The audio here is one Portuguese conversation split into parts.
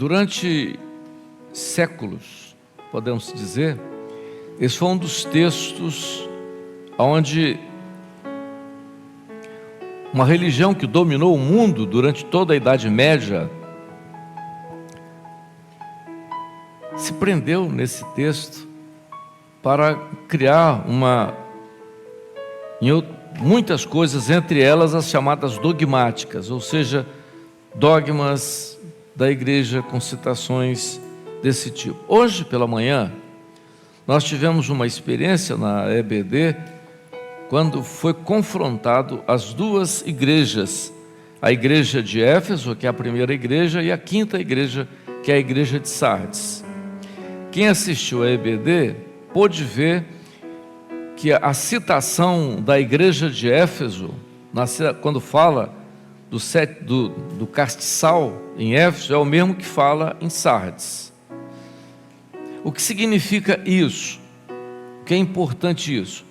Durante séculos, podemos dizer, esse foi um dos textos onde uma religião que dominou o mundo durante toda a Idade Média se prendeu nesse texto para criar muitas coisas, entre elas as chamadas dogmáticas, ou seja, dogmas da igreja com citações desse tipo. Hoje pela manhã, nós tivemos uma experiência na EBD, quando foi confrontado as duas igrejas, a igreja de Éfeso, que é a primeira igreja, e a quinta igreja, que é a igreja de Sardes. Quem assistiu a EBD pôde ver que a citação da igreja de Éfeso, quando fala do castiçal em Éfeso, é o mesmo que fala em Sardes. O que significa isso? O que é importante isso?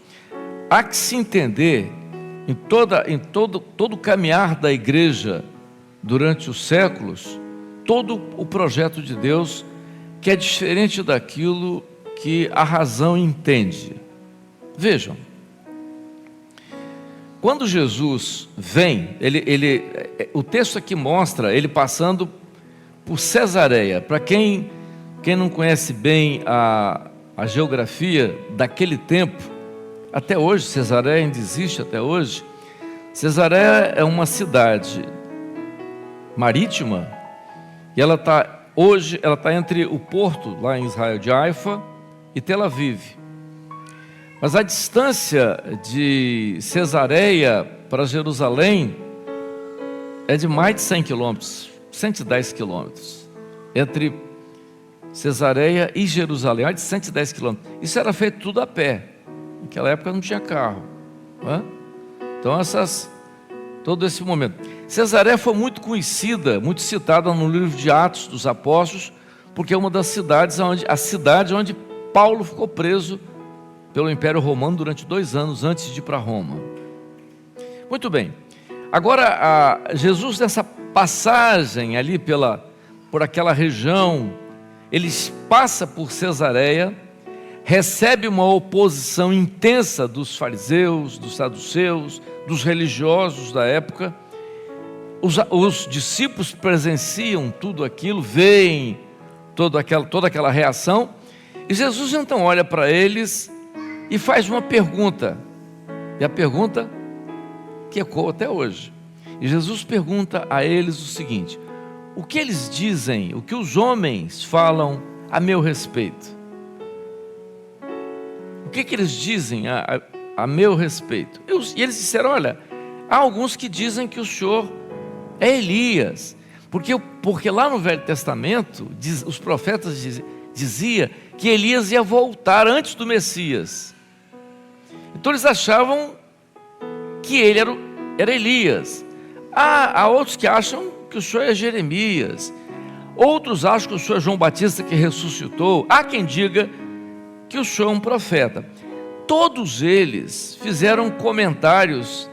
Há que se entender em todo o caminhar da igreja durante os séculos, todo o projeto de Deus, que é diferente daquilo que a razão entende. Vejam, quando Jesus vem, o texto aqui mostra ele passando por Cesareia. Para quem não conhece bem a geografia daquele tempo, até hoje, Cesareia ainda existe até hoje. Cesareia é uma cidade marítima e ela está entre o porto lá em Israel de Haifa e Tel Aviv. Mas a distância de Cesareia para Jerusalém é de mais de 100 quilômetros, 110 quilômetros. Entre Cesareia e Jerusalém, mais de 110 quilômetros. Isso era feito tudo a pé. Naquela época não tinha carro, né? Então todo esse momento. Cesareia foi muito conhecida, muito citada no livro de Atos dos Apóstolos, porque é uma das cidades a cidade onde Paulo ficou preso pelo Império Romano durante 2 anos antes de ir para Roma. Muito bem. Agora, Jesus, nessa passagem ali por aquela região, ele passa por Cesareia, recebe uma oposição intensa dos fariseus, dos saduceus, dos religiosos da época. Os discípulos presenciam tudo aquilo, veem toda aquela reação, e Jesus então olha para eles e faz uma pergunta, e a pergunta que ecoa até hoje. E Jesus pergunta a eles o seguinte: o que eles dizem, o que os homens falam a meu respeito? O que eles dizem a meu respeito? E eles disseram: olha, há alguns que dizem que o Senhor é Elias, porque lá no Velho Testamento os profetas diziam que Elias ia voltar antes do Messias. Então eles achavam que ele era Elias. Há outros que acham que o Senhor é Jeremias. Outros acham que o Senhor é João Batista que ressuscitou. Há quem diga que o Senhor é um profeta. Todos eles fizeram comentários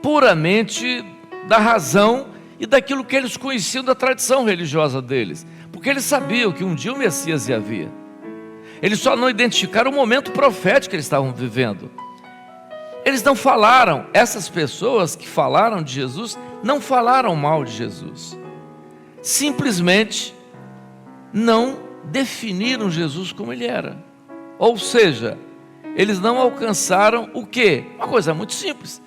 puramente da razão e daquilo que eles conheciam da tradição religiosa deles, porque eles sabiam que um dia o Messias ia vir. Eles só não identificaram o momento profético que eles estavam vivendo. Eles não falaram, essas pessoas que falaram de Jesus, não falaram mal de Jesus. Simplesmente não definiram Jesus como ele era. Ou seja, eles não alcançaram o quê? Uma coisa muito simples,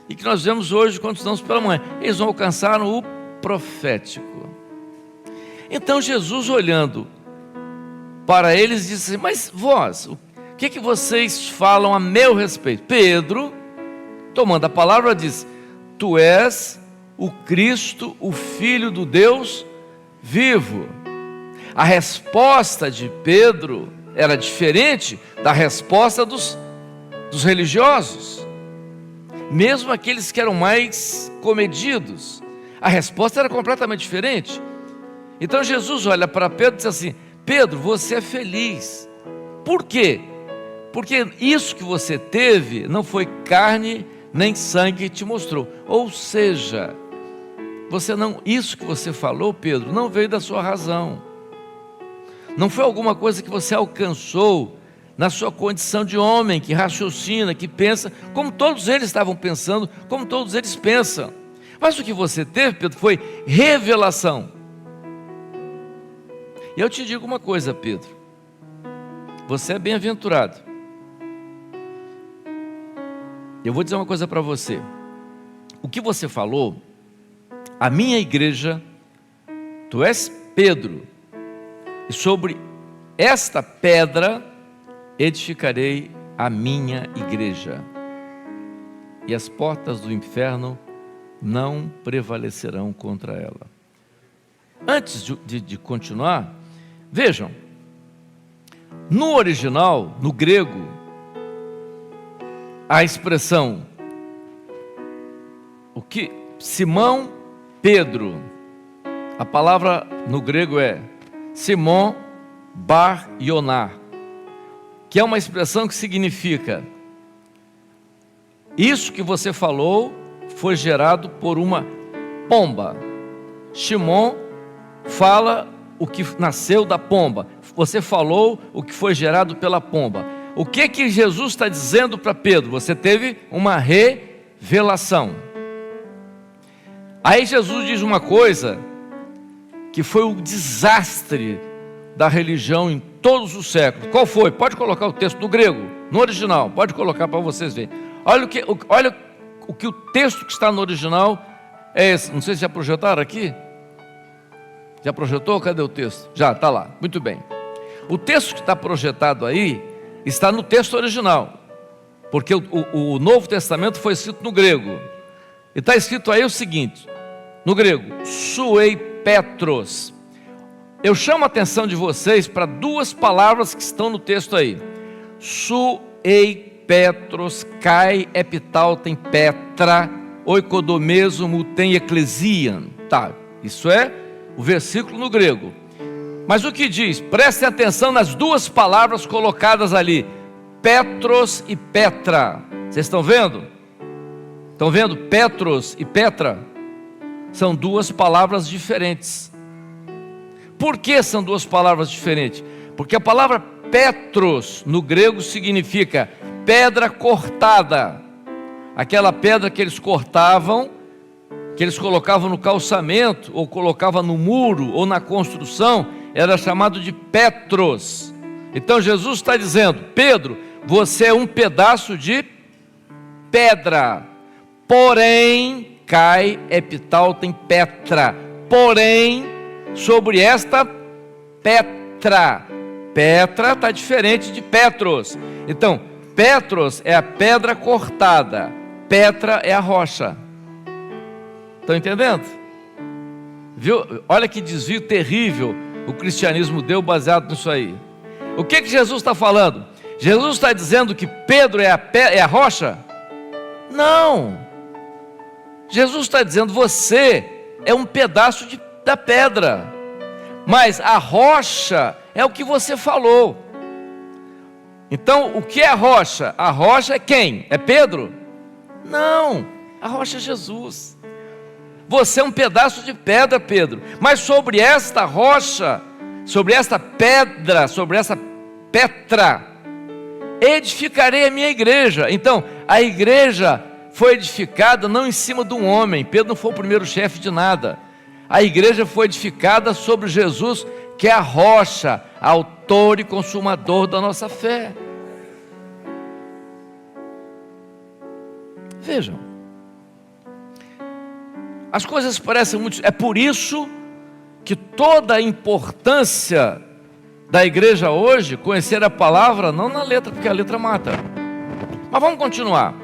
e que nós vemos hoje quando estudamos pela manhã. Eles não alcançaram o profético. Então Jesus, olhando para eles, disse: mas vós, o que vocês falam a meu respeito? Pedro, tomando a palavra, diz: tu és o Cristo, o Filho do Deus vivo. A resposta de Pedro era diferente da resposta dos religiosos, mesmo aqueles que eram mais comedidos. A resposta era completamente diferente. Então Jesus olha para Pedro e diz assim: Pedro, você é feliz. Por quê? Porque isso que você teve não foi carne nem sangue que te mostrou. Ou seja, isso que você falou, Pedro, não veio da sua razão. Não foi alguma coisa que você alcançou na sua condição de homem, que raciocina, que pensa, como todos eles estavam pensando, como todos eles pensam. Mas o que você teve, Pedro, foi revelação. E eu te digo uma coisa, Pedro, você é bem-aventurado. Eu vou dizer uma coisa para você. O que você falou, a minha igreja, tu és Pedro, e sobre esta pedra edificarei a minha igreja, e as portas do inferno não prevalecerão contra ela. Antes de continuar, vejam, no original, no grego, a expressão, Simão Pedro, a palavra no grego é Simon Bar Yonah, que é uma expressão que significa: isso que você falou foi gerado por uma pomba. Shimon fala o que nasceu da pomba. Você falou o que foi gerado pela pomba. O que Jesus está dizendo para Pedro? Você teve uma revelação. Aí Jesus diz uma coisa que foi o desastre da religião em todos os séculos. Qual foi? Pode colocar o texto no grego, no original, pode colocar para vocês verem. Olha o que o texto que está no original é esse. Não sei se já projetaram aqui. Já projetou? Cadê o texto? Já, está lá. Muito bem. O texto que está projetado aí está no texto original, porque o Novo Testamento foi escrito no grego. E está escrito aí o seguinte, no grego, suei petros. Eu chamo a atenção de vocês para duas palavras que estão no texto aí. Suei petros, kai epitaltem petra, oikodomesum tem ecclesiam. Tá, isso é o versículo no grego. Mas o que diz? Prestem atenção nas duas palavras colocadas ali, Petros e Petra. Vocês estão vendo? Estão vendo? Petros e Petra são duas palavras diferentes. Por que são duas palavras diferentes? Porque a palavra Petros no grego significa pedra cortada. Aquela pedra que eles cortavam, que eles colocavam no calçamento, ou colocavam no muro, ou na construção, era chamado de Petros. Então Jesus está dizendo: Pedro, você é um pedaço de pedra, porém, cai epitaltem petra, porém, sobre esta Petra, Petra está diferente de Petros. Então, Petros é a pedra cortada, Petra é a rocha. Estão entendendo? Viu? Olha que desvio terrível o cristianismo deu baseado nisso aí. O que Jesus está falando? Jesus está dizendo que Pedro é a rocha? Não. Jesus está dizendo: você é um pedaço da pedra, mas a rocha é o que você falou. Então, o que é a rocha? A rocha é quem? É Pedro? Não, a rocha é Jesus. Você é um pedaço de pedra, Pedro, mas sobre esta rocha, sobre esta pedra, sobre essa Petra, edificarei a minha igreja. Então, a igreja foi edificada não em cima de um homem. Pedro não foi o primeiro chefe de nada. A igreja foi edificada sobre Jesus, que é a rocha, autor e consumador da nossa fé. Vejam, as coisas parecem muito... É por isso que toda a importância da igreja hoje, conhecer a palavra, não na letra, porque a letra mata. Mas vamos continuar.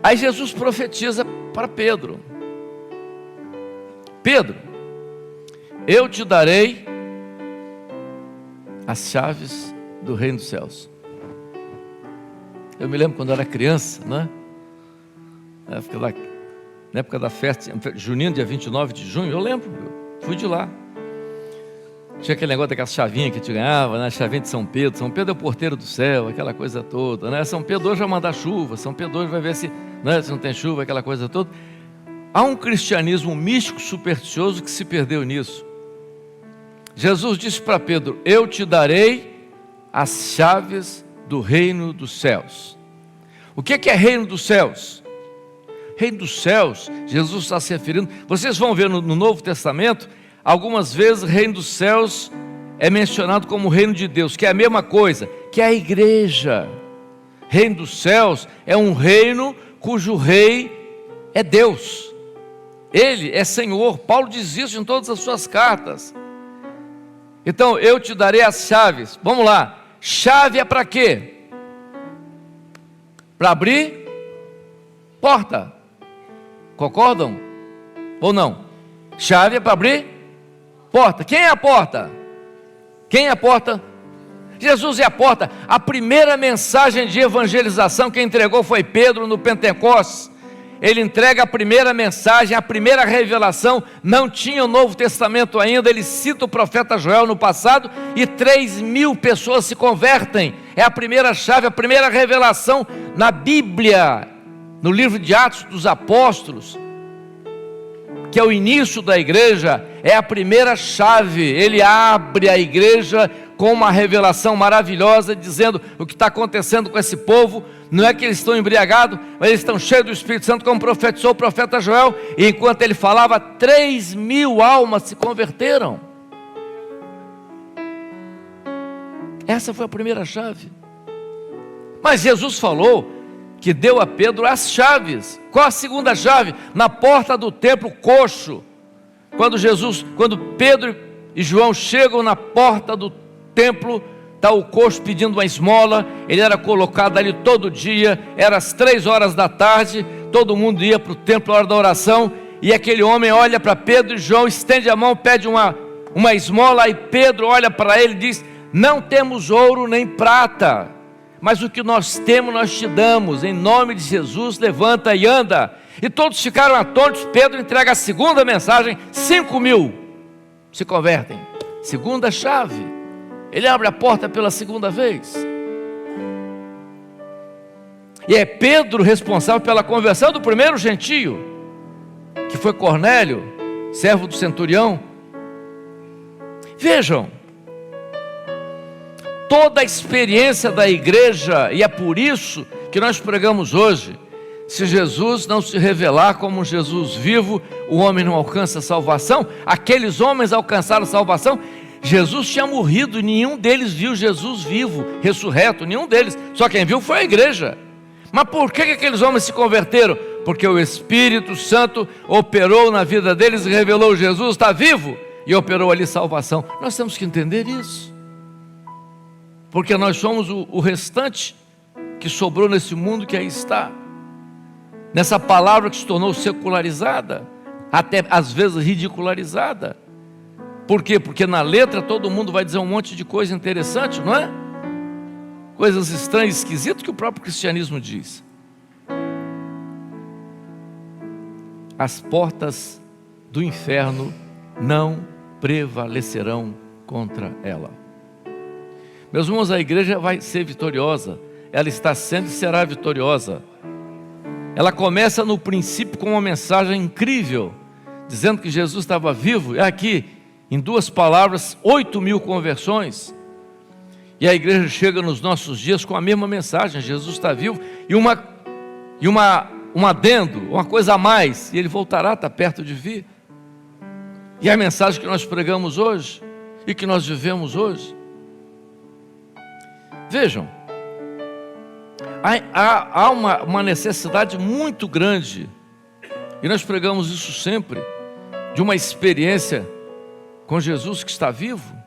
Aí Jesus profetiza para Pedro: Pedro, eu te darei as chaves do reino dos céus. Eu me lembro quando eu era criança, né? Na época da festa junina, dia 29 de junho, eu lembro, eu fui de lá. Tinha aquele negócio daquela chavinha que te ganhava, né? Chavinha de São Pedro. São Pedro é o porteiro do céu, aquela coisa toda, né? São Pedro hoje vai mandar chuva, São Pedro hoje vai ver se, né, se não tem chuva, aquela coisa toda. Há um cristianismo místico supersticioso que se perdeu nisso. Jesus disse para Pedro: eu te darei as chaves do reino dos céus. O que é reino dos céus? Reino dos céus, Jesus está se referindo. Vocês vão ver no Novo Testamento, algumas vezes reino dos céus é mencionado como reino de Deus, que é a mesma coisa, que é a igreja. Reino dos céus é um reino cujo rei é Deus. Ele é Senhor. Paulo diz isso em todas as suas cartas. Então, eu te darei as chaves. Vamos lá. Chave é para quê? Para abrir porta. Concordam? Ou não? Chave é para abrir porta. Quem é a porta? Quem é a porta? Jesus é a porta. A primeira mensagem de evangelização que entregou foi Pedro no Pentecostes. Ele entrega a primeira mensagem, a primeira revelação. Não tinha o Novo Testamento ainda. Ele cita o profeta Joel no passado e 3.000 pessoas se convertem. É a primeira chave, a primeira revelação na Bíblia, no livro de Atos dos Apóstolos, que é o início da igreja. É a primeira chave. Ele abre a igreja com uma revelação maravilhosa, dizendo o que está acontecendo com esse povo. Não é que eles estão embriagados, mas eles estão cheios do Espírito Santo, como profetizou o profeta Joel. E enquanto ele falava, 3.000 almas se converteram. Essa foi a primeira chave. Mas Jesus falou que deu a Pedro as chaves. Qual a segunda chave? Na porta do templo, coxo. Quando Pedro e João chegam na porta do templo, está o coxo pedindo uma esmola. Ele era colocado ali todo dia, era às 3 horas da tarde, todo mundo ia para o templo na hora da oração, e aquele homem olha para Pedro e João, estende a mão, pede uma esmola, e Pedro olha para ele e diz: não temos ouro nem prata, mas o que nós temos nós te damos, em nome de Jesus, levanta e anda. E todos ficaram atônitos. Pedro entrega a segunda mensagem, 5.000 se convertem. Segunda chave. Ele abre a porta pela segunda vez. E é Pedro responsável pela conversão do primeiro gentio, que foi Cornélio, servo do centurião. Vejam, toda a experiência da igreja, e é por isso que nós pregamos hoje: se Jesus não se revelar como um Jesus vivo, o homem não alcança salvação. Aqueles homens alcançaram salvação. Jesus tinha morrido, nenhum deles viu Jesus vivo, ressurreto, nenhum deles. Só quem viu foi a igreja. Mas por que aqueles homens se converteram? Porque o Espírito Santo operou na vida deles e revelou: Jesus está vivo, e operou ali salvação. Nós temos que entender isso, porque nós somos o restante que sobrou nesse mundo que aí está, nessa palavra que se tornou secularizada, até às vezes ridicularizada. Por quê? Porque na letra todo mundo vai dizer um monte de coisa interessante, não é? Coisas estranhas, esquisitas, que o próprio cristianismo diz. As portas do inferno não prevalecerão contra ela. Meus irmãos, a igreja vai ser vitoriosa. Ela está sendo e será vitoriosa. Ela começa no princípio com uma mensagem incrível, dizendo que Jesus estava vivo. É aqui, em 2 palavras, 8.000 conversões. E a igreja chega nos nossos dias com a mesma mensagem: Jesus está vivo. E um adendo, uma coisa a mais: e Ele voltará, está perto de vir. E a mensagem que nós pregamos hoje e que nós vivemos hoje. Vejam, há uma necessidade muito grande, e nós pregamos isso sempre, de uma experiência com Jesus que está vivo.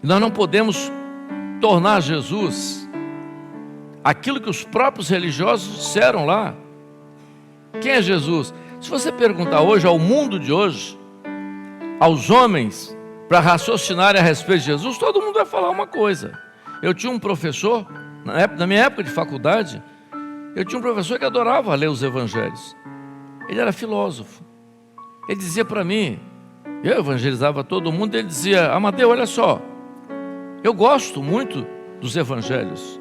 E nós não podemos tornar Jesus aquilo que os próprios religiosos disseram lá. Quem é Jesus? Se você perguntar hoje ao mundo de hoje, aos homens, para raciocinarem a respeito de Jesus, todo mundo vai falar uma coisa. Eu tinha um professor, na minha época de faculdade, eu tinha um professor que adorava ler os evangelhos. Ele era filósofo. Ele dizia para mim, eu evangelizava todo mundo, ele dizia: Amadeu, olha só, eu gosto muito dos evangelhos,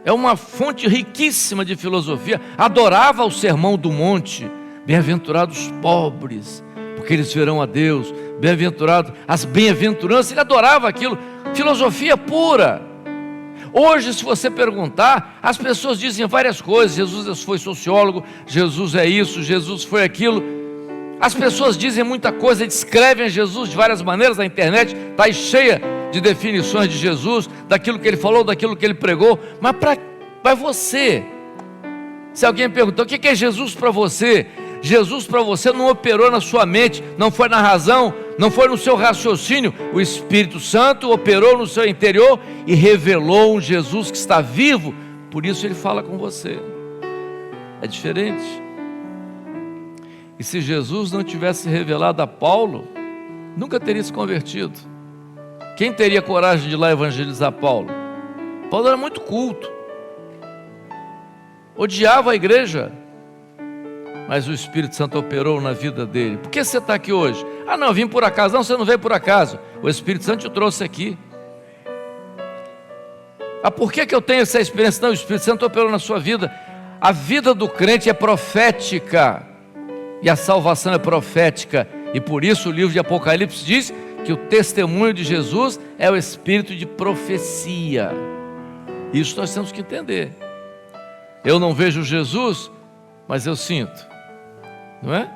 é uma fonte riquíssima de filosofia. Adorava o Sermão do Monte. Bem-aventurados os pobres, porque eles verão a Deus. Bem-aventurados as bem-aventuranças. Ele adorava aquilo. Filosofia pura. Hoje, se você perguntar, as pessoas dizem várias coisas. Jesus foi sociólogo, Jesus é isso, Jesus foi aquilo. As pessoas dizem muita coisa, descrevem Jesus de várias maneiras. A internet está cheia de definições de Jesus, daquilo que ele falou, daquilo que ele pregou. Mas para você, se alguém perguntar o que é Jesus para você, Jesus para você não operou na sua mente, não foi na razão, não foi no seu raciocínio. O Espírito Santo operou no seu interior e revelou um Jesus que está vivo. Por isso ele fala com você. É diferente. E se Jesus não tivesse revelado a Paulo, nunca teria se convertido. Quem teria coragem de ir lá evangelizar Paulo? Paulo era muito culto, odiava a igreja, mas o Espírito Santo operou na vida dele. Por que você está aqui hoje? Ah não, eu vim por acaso. Não, você não veio por acaso. O Espírito Santo te trouxe aqui. Ah, por que eu tenho essa experiência? Não, o Espírito Santo operou na sua vida. A vida do crente é profética, e a salvação é profética, e por isso o livro de Apocalipse diz que o testemunho de Jesus é o espírito de profecia. Isso nós temos que entender. Eu não vejo Jesus, mas eu sinto, não é?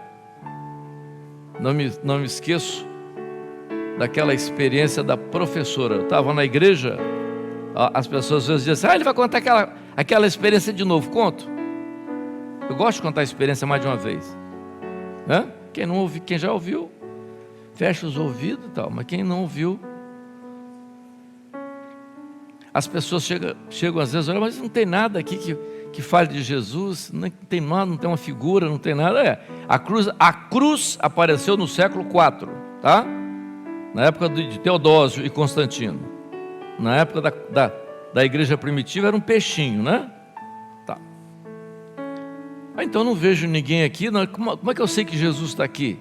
Não me esqueço daquela experiência da professora. Eu estava na igreja, as pessoas às vezes dizem assim, ele vai contar aquela experiência de novo. Conto. Eu gosto de contar a experiência mais de uma vez. Né? Quem não ouviu, quem já ouviu, fecha os ouvidos e tal, mas quem não ouviu, as pessoas chegam às vezes, olha, mas não tem nada aqui que fale de Jesus, não tem nada, não tem uma figura, não tem nada. A cruz apareceu no século IV, tá? Na época de Teodósio e Constantino. Na época da igreja primitiva era um peixinho, né? Tá. Então não vejo ninguém aqui. Como é que eu sei que Jesus está aqui?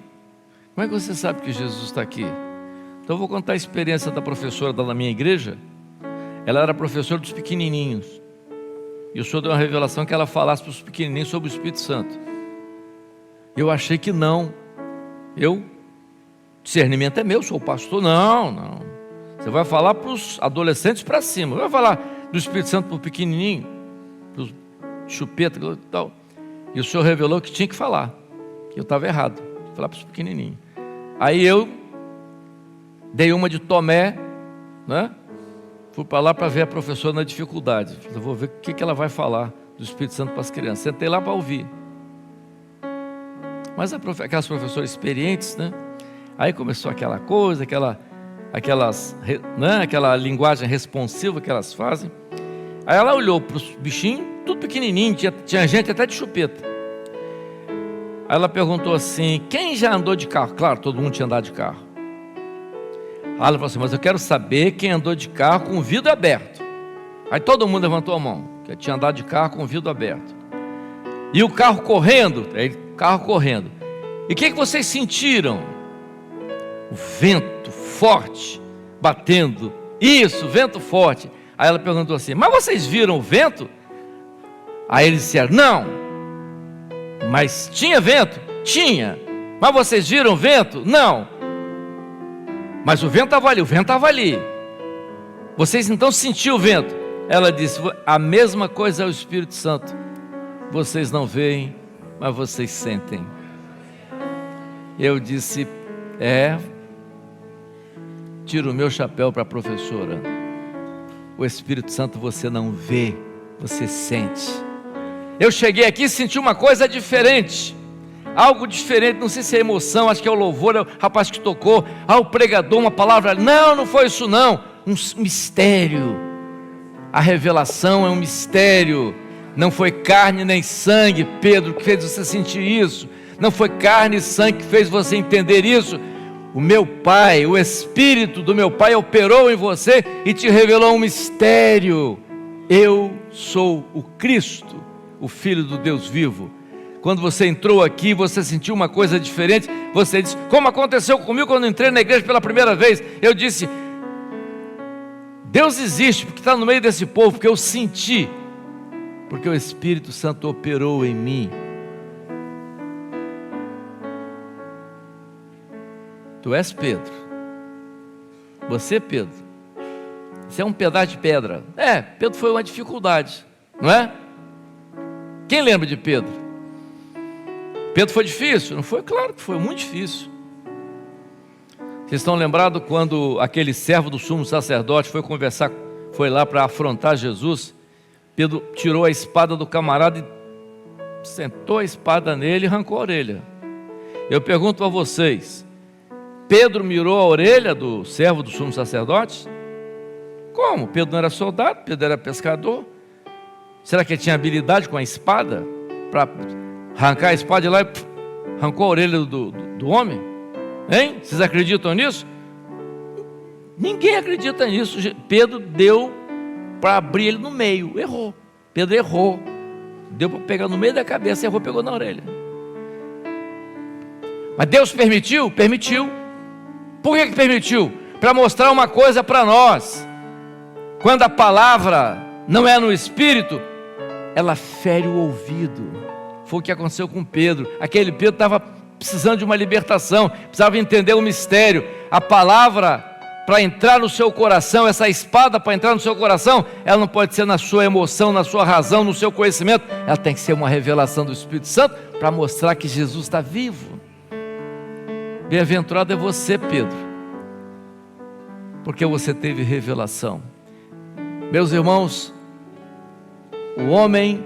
Como é que você sabe que Jesus está aqui? Então eu vou contar a experiência da professora da minha igreja. Ela era professora dos pequenininhos. E o Senhor deu uma revelação que ela falasse para os pequenininhos sobre o Espírito Santo. Eu achei que não. Discernimento é meu, sou pastor. Não. Você vai falar para os adolescentes para cima. Vai falar do Espírito Santo para o pequenininho, para os chupeta e tal. E o Senhor revelou que tinha que falar. Eu estava errado. Falar para os pequenininhos. Aí eu dei uma de Tomé, né? Fui para lá para ver a professora na dificuldade. Eu vou ver o que ela vai falar do Espírito Santo para as crianças. Sentei lá para ouvir. Mas aquelas professoras experientes, né? Aí começou aquela coisa, aquela linguagem responsiva que elas fazem. Aí ela olhou para os bichinhos, tudo pequenininho, tinha gente até de chupeta. Aí ela perguntou assim, quem já andou de carro? Claro, todo mundo tinha andado de carro. Aí ela falou assim, mas eu quero saber quem andou de carro com o vidro aberto. Aí todo mundo levantou a mão, que tinha andado de carro com o vidro aberto. E o carro correndo, E o que vocês sentiram? O vento forte, batendo. Isso, vento forte. Aí ela perguntou assim, mas vocês viram o vento? Aí eles disseram, não. Mas tinha vento? Tinha. Mas vocês viram o vento? Não. Mas o vento estava ali, Vocês então sentiram o vento? Ela disse, a mesma coisa é o Espírito Santo. Vocês não veem, mas vocês sentem. Eu disse, tiro o meu chapéu para a professora. O Espírito Santo você não vê, você sente. Eu cheguei aqui e senti uma coisa diferente. Algo diferente, não sei se é emoção, acho que é o louvor, é o rapaz que tocou, o pregador, uma palavra, não foi isso não, um mistério, a revelação é um mistério, não foi carne nem sangue, Pedro, que fez você sentir isso, não foi carne e sangue que fez você entender isso, o meu Pai, o Espírito do meu Pai operou em você e te revelou um mistério, eu sou o Cristo, o Filho do Deus vivo. Quando você entrou aqui, você sentiu uma coisa diferente, você disse, como aconteceu comigo quando entrei na igreja pela primeira vez, eu disse, Deus existe, porque está no meio desse povo, porque eu senti porque o Espírito Santo operou em mim. Tu és Pedro. Você, Pedro, você é um pedaço de pedra. Pedro foi uma dificuldade, não é? Quem lembra de Pedro? Pedro foi difícil? Não foi? Claro que foi muito difícil. Vocês estão lembrados quando aquele servo do sumo sacerdote foi lá para afrontar Jesus? Pedro tirou a espada do camarada e sentou a espada nele e arrancou a orelha. Eu pergunto a vocês, Pedro mirou a orelha do servo do sumo sacerdote? Como? Pedro não era soldado, Pedro era pescador. Será que ele tinha habilidade com a espada? Para arrancar a espada e lá e arrancou a orelha do homem? Hein? Vocês acreditam nisso? Ninguém acredita nisso. Pedro deu para abrir ele no meio, errou. Pedro errou. Deu para pegar no meio da cabeça, errou, pegou na orelha. Mas Deus permitiu? Permitiu. Por que permitiu? Para mostrar uma coisa para nós. Quando a palavra não é no Espírito, ela fere o ouvido. Foi o que aconteceu com Pedro. Aquele Pedro estava precisando de uma libertação, precisava entender o mistério. A palavra para entrar no seu coração, essa espada para entrar no seu coração, ela não pode ser na sua emoção, na sua razão, no seu conhecimento. Ela tem que ser uma revelação do Espírito Santo para mostrar que Jesus está vivo. Bem-aventurado é você, Pedro, porque você teve revelação. Meus irmãos, o homem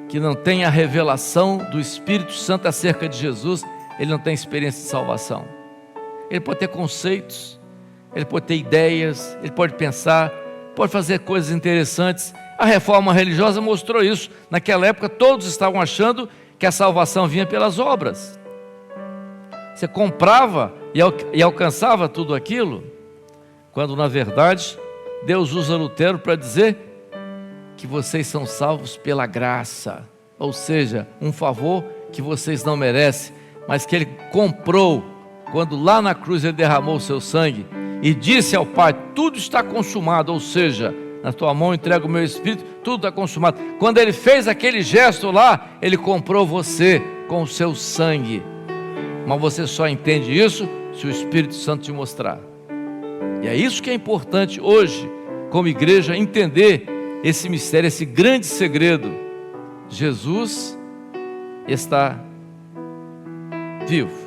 que não tem a revelação do Espírito Santo acerca de Jesus, ele não tem experiência de salvação. Ele pode ter conceitos, ele pode ter ideias, ele pode pensar, pode fazer coisas interessantes. A reforma religiosa mostrou isso. Naquela época todos estavam achando que a salvação vinha pelas obras. Você comprava e alcançava tudo aquilo, quando na verdade Deus usa Lutero para dizer que vocês são salvos pela graça, ou seja, um favor que vocês não merecem, mas que Ele comprou, quando lá na cruz Ele derramou o seu sangue, e disse ao Pai, tudo está consumado, ou seja, na tua mão entrego o meu espírito, tudo está consumado. Quando Ele fez aquele gesto lá, Ele comprou você com o seu sangue, mas você só entende isso se o Espírito Santo te mostrar. E é isso que é importante hoje, como igreja, entender esse mistério, esse grande segredo. Jesus está vivo.